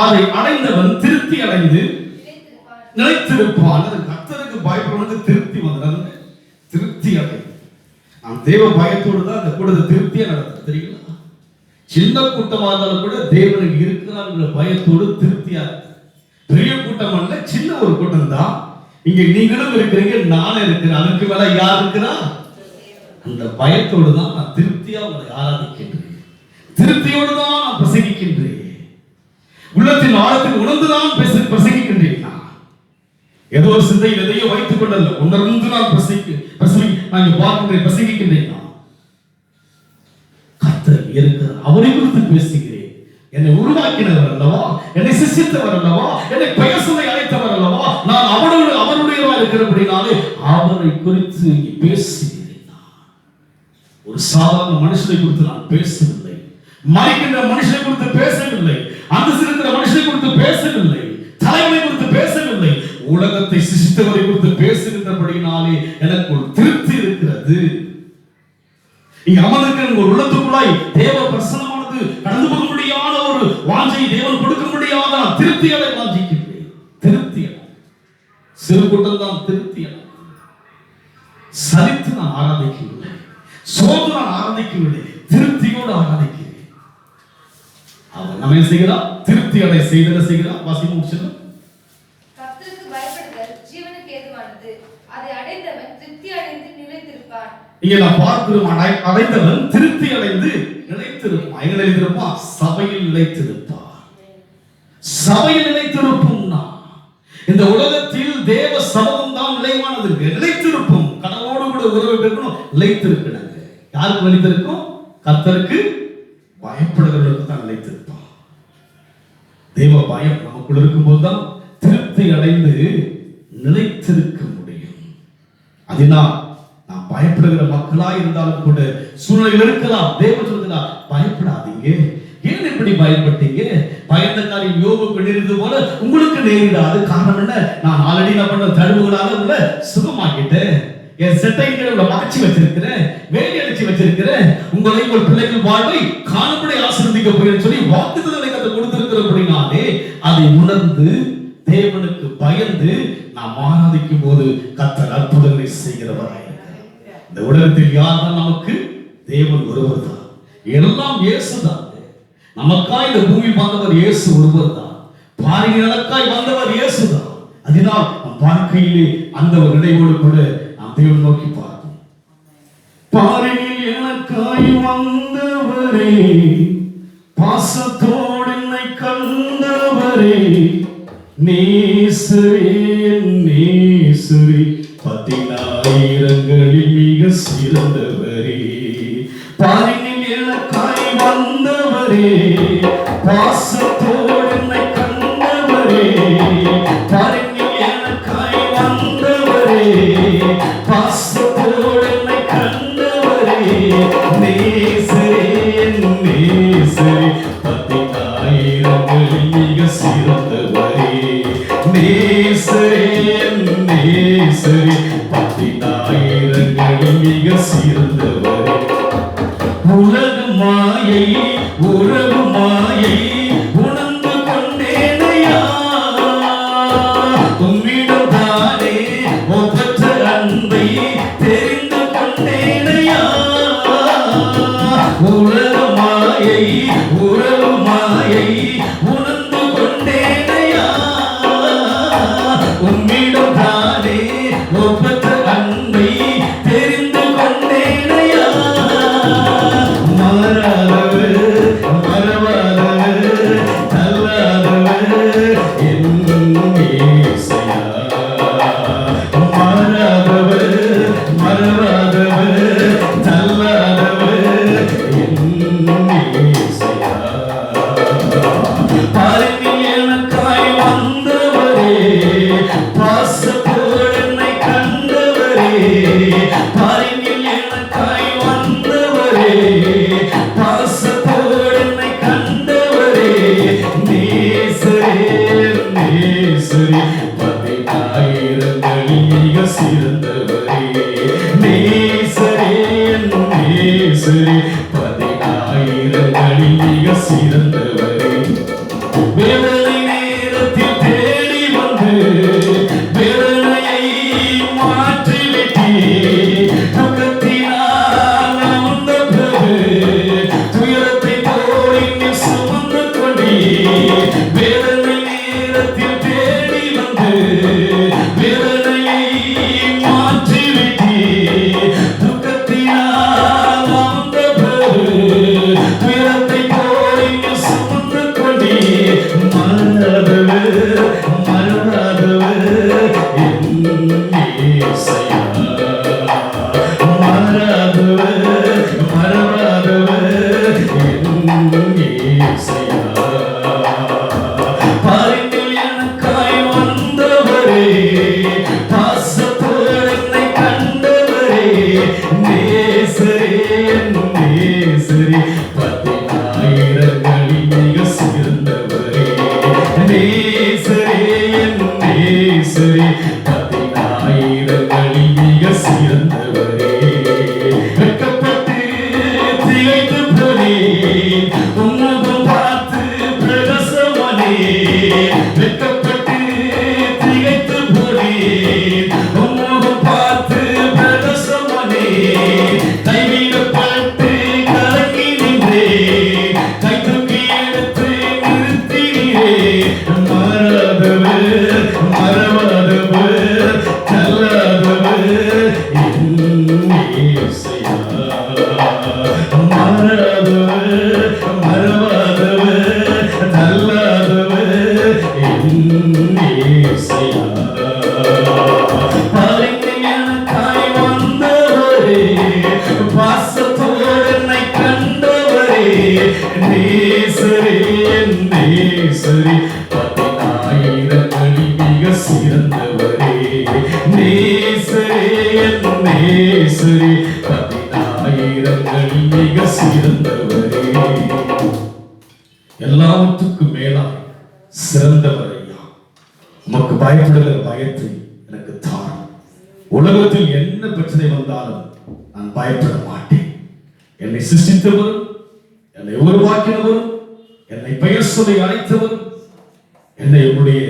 அதை அடைந்தவன் திருப்தி அடைந்து நிலைத்திருப்பான். கர்த்தருக்கு பயப்படுவது திருப்தி வந்தது, திருப்தி அடைந்து. நாம் தேவ பயத்தோடு தான் அந்த கூட்டத்தை திருப்தியா நடத்தும். தெரியுங்களா? சின்ன கூட்டமா இருந்தாலும் கூட தேவனுக்கு இருக்கிறார் பயத்தோடு திருப்தியா இருக்கு. பெரிய கூட்டம் அல்ல, சின்ன ஒரு கூட்டம் தான். இங்க நீங்களும் இருக்கிறீங்க, நானும் இருக்கிறேன். அதுக்கு மேல யார் இருக்கிறா? அந்த பயத்தோடு தான் நான் திருப்தியா உங்களை ஆராதிக்கின்றேன். திருப்தியோடு தான் நான் பிரசங்கிக்கின்றேன். உள்ளத்தின் ஆழத்தில் உணர்ந்துதான் பிரசங்கிக்கின்றேன். ஏதோ ஒரு சிந்தையில் எதையோ வைத்துக் கொள்ளல, உணர்ந்து நான் பிரசங்கிக்கின்றேன். கர்த்தர் இருக்கிறார், அவரை குறித்து பேசுகிறேன். என்னை உருவாக்கினவர் அல்லவா, என்னை சிசித்தவர் அல்லவா, என்னை பெயர் சொல்லி அழைத்தவர் அல்லவா, நான் அவருடையவா இருக்கிறபடினாலே அவரை குறித்து பேசுகிறேன். ஒரு சாதாரண மனுஷனை குறித்து நான் பேசவில்லை, மறைக்கின்ற மனுஷனை குறித்து பேசவில்லை, அந்தஸ்து இருக்கிற மனுஷனை குறித்து பேசவில்லை, தலைவனை குறித்து பேசவில்லை, உலகத்தை சிசித்தவரை குறித்து பேசுகின்றபடினாலே எனக்கு ஒரு திருப்தி இருக்கிறது. இங்க அமர்ந்திருக்கிற உங்கள் உள்ளத்துக்குள்ளாய் தேவ பிரசன்னமானது கடந்து போக முடியாத ஒரு வாஞ்சை தேவன் கொடுக்க முடியாத திருப்தி அடை வாஞ்சிக்கின்றேன். திருப்தி அடை. சிறு கூட்டம் தான் திருப்தி அடை. சலித்து நான் ஆராதிக்கவில்லை, சோர்ந்து நான் ஆராதிக்கவில்லை, திருப்தியோடு ஆராதிக்கிறேன். அவன் நம்ம செய்கிறான், திருப்தி அடை செய்தல செய்கிறான். வாசி முடிச்சிடும். கர்த்தருக்கு பயப்படுதல் ஜீவனுக்கு ஏதுவானது, அதை அடைந்தவன் திருப்தி அடைந்து நிலைத்திருப்பான். இங்க நான் பார்க்கிறோம், அடைந்தவன் திருப்தி அடைந்து நிலைத்திருப்பான். எங்க நிலைத்திருப்பான்? சபையில் நிலைத்திருப்பான். சபையில் நிலைத்திருப்போம்னா இந்த உலகத்தில் தேவ சமூகம் தான் நிலைவானது. நிலைத்திருப்போம். கடவுளோடு கூட உறவு பெறணும், நிலைத்திருக்கிறாங்க. யாருக்கு நிலைத்திருக்கும்? கர்த்தருக்கு பயப்படுகிறவர்களுக்கு தான் நிலைத்திருப்பான். தேவ பயம் நமக்குள்ள இருக்கும்போது தான் திருப்தி அடைந்து நிலைத்திருக்க முடியும். அதனால் நாம் பயப்படுகிற மக்களாய் இருந்தாலும் கூட சூழ்நிலைகள் இருக்கலாம். தேவன் சொல்கிறார், பயப்படாதீங்க. ஏன் இப்படி பயப்பட்டீங்க? பயந்த காரியம் யோபுக்கு நேரிட்டது போல உங்களுக்கு நேரிடாது. காரணம் என்ன? நான் ஆல்ரெடி நான் பண்ண தழுவுகளால உங்களை சுகமாக்கிட்டேன். என் செட்டைகளை உங்களை மறைச்சு வச்சிருக்கிறேன், வேலி அடிச்சு வச்சிருக்கிறேன். உங்களை உங்கள் பிள்ளைகள் வாழ்வை காணும்படி ஆசீர்வதிக்க போகிறேன்னு சொல்லி வாக்குத்தத்தங்களை கத்த கொடுத்திருக்கிறபடினாலே அதை உணர்ந்து தேவனுக்கு பயந்து நாம் ஆராதிக்கும் போது கர்த்தர் அற்புதங்களை செய்கிறவராயிருக்கிறார். இந்த உலகத்தில் யார் தான் நமக்கு? தேவன் ஒருவர் தான். எல்லாம் இயேசுதான். நமக்காய் இந்த பூமி வந்தவர் இயேசு ஒருவர் தான். பாரிகளுக்காய் வந்தவர் இயேசுதான். அதனால் நம் வாழ்க்கையிலே அந்த ஒரு நினைவோடு கூட நாம் தேவன் நோக்கி பார்ப்போம். பாரியில் எனக்காய் வந்தவரே, பாசத்தோடு என்னை கண்டவரே, நேசரே நேசரே, 10,000களில் மிக சிறந்தவரே. பாரினில் எனக்காய் வந்தவரே, பாசத்தோடு என்னை கண்டவரே, பாரினில் எனக்காய் வந்தவரே, பாசத்தோடு என்னை கண்டவரே, நேசரே நேசரே, 10,000களில் மிக சிறந்தவரே, நேசரே நேசரே, 10,000களில் மிக சிறந்தவரே. உலக மாயை உறவு மாயை உணர்ந்து கொண்டேனையா, உம்மிடம் தானே ஒப்பற்ற அன்பை தெரிந்து கொண்டேனையா. உலக மாயை உறவு மாயை உணர்ந்து கொண்டேனையா, உம்மிடம் தானே ஒப்பற்ற அன்பை தெரிந்து கொண்டேனையா. மாறாதவர் மறவாதவர் தள்ளாதவர் என் இயேசையா. மாறாதவர் மறவாதவர் தள்ளாதவர் என் இயேசையா. பாரினில் எனக்காய் வந்தவரே, பாசத்தோடு என்னை கண்டவரே, பாரினில் எனக்காய் வந்தவரே, பாசத்தோடு என்னை கண்டவரே, நேசரே நேசரே, 10,000களில் மிக சிறந்தவரே, நேசரே நேசரே, 10,000களில் மிக சிறந்தவரே. வேதனை நேரத்தில் தேடி வந்து வேதனையை மாற்றிவிட்டீர். துக்கத்தினால் வந்த பிறகு துயரத்தை தோளில் சுமந்து கொண்டீர். வேதனை நேரத்தில் தேடி வந்து வேதனையை மாற்றிவிட்டீர். துக்கத்தினால் வந்த பிறகு துயரத்தை தோளில் சுமந்து கொண்டீர். மறவாதவர் மறவாதவர் என் இயேசையா. மறவாதவர் மறவாதவர் என் இயேசையா. உன்முகம் பார்த்து பிரகாசமானே, வெட்கப்பட்டு திகைத்து போனேன். உன்முகம் பார்த்து பிரகாசமானே, கைவிடப்பட்டு கலங்கி நின்றேன். கை தூக்கி எடுத்து நிறுத்தினீரே. மாறாதவர், மறவாதவர், கல்லாதவர் என் இயேசையா. மாறாதவர், மறவாதவர், கல்லாதவர் என் இயேசையா. பாருங்க எனக்காய் வந்தவரே, பாசத்தோடு என்னை கண்டவரே, நேசரே என் நேசரே, 10,000 மிக சிறந்தவரே, நேசரே என் நேசரே, 10,000 மிக சிறந்தவரே. எல்லாவற்றுக்கும் மேலாய் சிறந்தவர் ஐயா. உமக்கு பயப்படுகிற பயத்தை எனக்கு தாரும். உலகத்தில் என்ன பிரச்சனை வந்தாலும் நான் பயப்பட மாட்டேன். என்னை சிருஷ்டித்தவர், என்னை உருவாக்கினவர், என்னை பெயர் சொல்லி அழைத்தவர், என்னை உன்னுடைய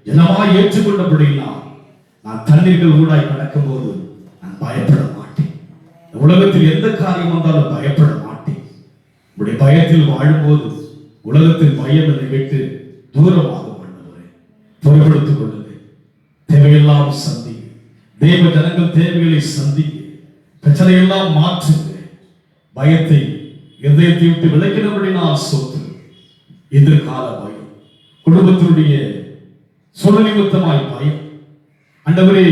ஜனமாய் ஏற்றுக்கொண்டபடினா நான் தண்ணீர்கள் ஊடாய் கடக்கும் போது நான் பயப்பட மாட்டேன். உலகத்தில் எந்த காரியம் வந்தாலும் பயப்பட மாட்டேன். உன்னுடைய பயத்தில் வாழும்போது உலகத்தின் பயம் என்னை விட்டு தூரமாக பண்ணவரே. பொறுப்படுத்திக் கொள்ளுங்கள். தேவையெல்லாம் சந்திங்க. தேவ ஜனங்கள் தேவைகளை சந்திங்க. பிரச்சனையெல்லாம் மாற்றுங்க. பயத்தை இதயத்தை விட்டு விலக்கினபடினால் சோத்து எதிர்கால பயம், குடும்பத்தினுடைய சூழல் நிமித்தமாய் பயம், ஆண்டவரே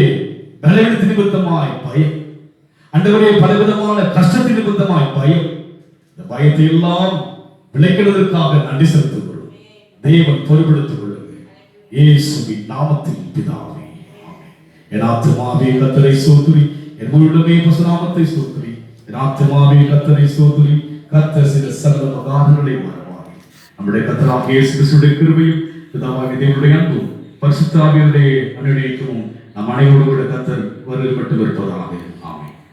பலவீனத்தின் நிமித்தமாய் பயம், ஆண்டவரே பலவிதமான கஷ்டத்தின் நிமித்தமாய் பயம். இந்த பயத்தை எல்லாம் விளைக்கிறதற்காக நன்றி செலுத்துகிறோம். தேவன் பொறுப்படுத்திக் கொள்ளுங்கள். இயேசுவின் நாமத்தில் பிதாவே, ஆமென். என் ஆத்துமாவே கர்த்தரை ஸ்தோத்திரி, என் முழுமே பசுநாமத்தை ஸ்தோத்திரி. என் ஆத்துமாவே கர்த்தரை ஸ்தோத்திரி, கர்த்தர் செய்த சகல உபகாரங்களை மறவாதே. நம்முடைய கர்த்தராகிய இயேசு கிறிஸ்துவின் கிருபையும் பிதாவாகிய தேவனுடைய அன்பும் பரிசுத்த ஆவியானவருடைய அனுக்கிரகமும் நம் அனைவரோடு கூட கர்த்தர் வருகப்பட்டு இருப்பதாக.